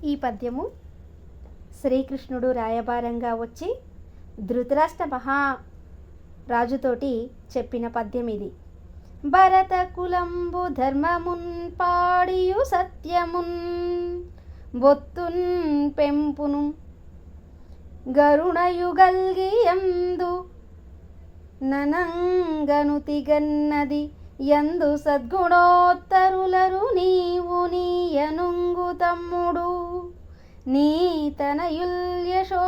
ఈ పద్యము శ్రీకృష్ణుడు రాయబారంగా వచ్చి ధృతరాష్ట్ర మహారాజుతోటి చెప్పిన పద్యం ఇది. భరత కులంబు ధర్మమున్ పాడియు సత్యమున్ బొత్తున్ పెంపును గరుణయుగల్గియందు ననంగను తిగన్నది యందు సద్గుణోత్తరులరు నీవు నీయనుంగు తమ్ముడు నీ తనయుల్యశోధురంధరా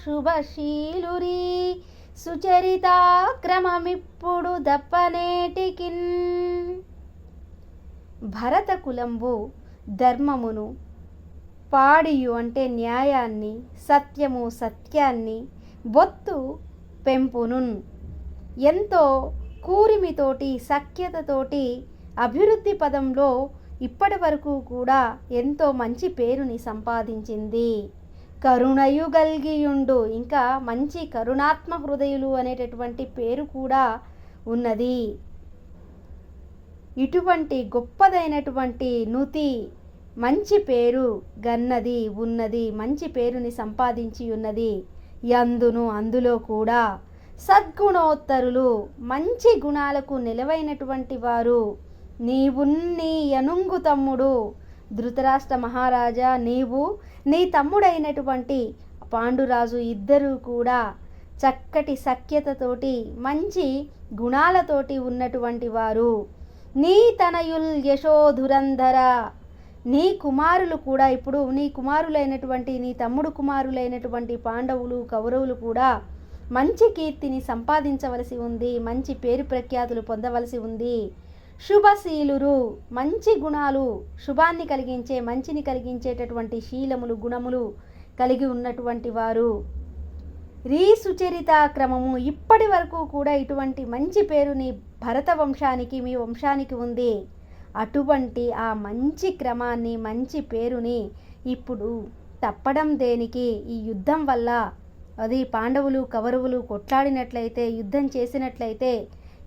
శుభశీలురీ సుచరితాక్రమమిప్పుడు దప్పనేటికిన్. భరత కులంబు ధర్మమును పాడియు అంటే న్యాయాన్ని, సత్యము సత్యాన్ని, బొత్తు పెంపునున్ ఎంతో కూరిమితోటి సఖ్యతతోటి అభివృద్ధి పదంలో ఇప్పటి వరకు కూడా ఎంతో మంచి పేరుని సంపాదించింది. కరుణయు గల్గియుండు ఇంకా మంచి కరుణాత్మ హృదయులు అనేటటువంటి పేరు కూడా ఉన్నది. ఇటువంటి గొప్పదైనటువంటి నుతి మంచి పేరు గన్నది ఉన్నది, మంచి పేరుని సంపాదించి ఉన్నది. అందులో కూడా సద్గుణోత్తరులు మంచి గుణాలకు నిలవైనటువంటి వారు నీవున్నీ యనుంగు తమ్ముడు ధృతరాష్ట్ర మహారాజా, నీవు నీ తమ్ముడైనటువంటి పాండురాజు ఇద్దరూ కూడా చక్కటి సఖ్యతతోటి మంచి గుణాలతోటి ఉన్నటువంటి వారు. నీ తనయుల్ యశోధురంధర, నీ కుమారులు కూడా ఇప్పుడు నీ కుమారులైనటువంటి నీ తమ్ముడు కుమారులైనటువంటి పాండవులు కౌరవులు కూడా మంచి కీర్తిని సంపాదించవలసి ఉంది, మంచి పేరు ప్రఖ్యాతులు పొందవలసి ఉంది. శుభశీలురు మంచి గుణాలు, శుభాన్ని కలిగించే మంచిని కలిగించేటటువంటి శీలములు గుణములు కలిగి ఉన్నటువంటి వారు. సుచరితాక్రమము ఇప్పటి వరకు కూడా ఇటువంటి మంచి పేరు నీ భరత వంశానికి మీ వంశానికి ఉంది. అటువంటి ఆ మంచి క్రమాన్ని మంచి పేరుని ఇప్పుడు తప్పడం దేనికి? ఈ యుద్ధం వల్ల అది పాండవులు కౌరవులు కొట్లాడినట్లయితే యుద్ధం చేసినట్లయితే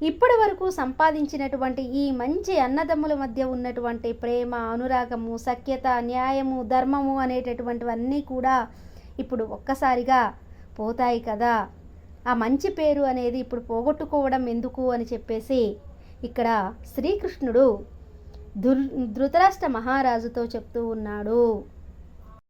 ఇప్పటి వరకు సంపాదించినటువంటి ఈ మంచి అన్నదమ్ముల మధ్య ఉన్నటువంటి ప్రేమ, అనురాగము, సఖ్యత, న్యాయము, ధర్మము అనేటటువంటివన్నీ కూడా ఇప్పుడు ఒక్కసారిగా పోతాయి కదా. ఆ మంచి పేరు అనేది ఇప్పుడు పోగొట్టుకోవడం ఎందుకు అని చెప్పేసి ఇక్కడ శ్రీకృష్ణుడు ధృతరాష్ట్ర మహారాజుతో చెప్తూ ఉన్నాడు.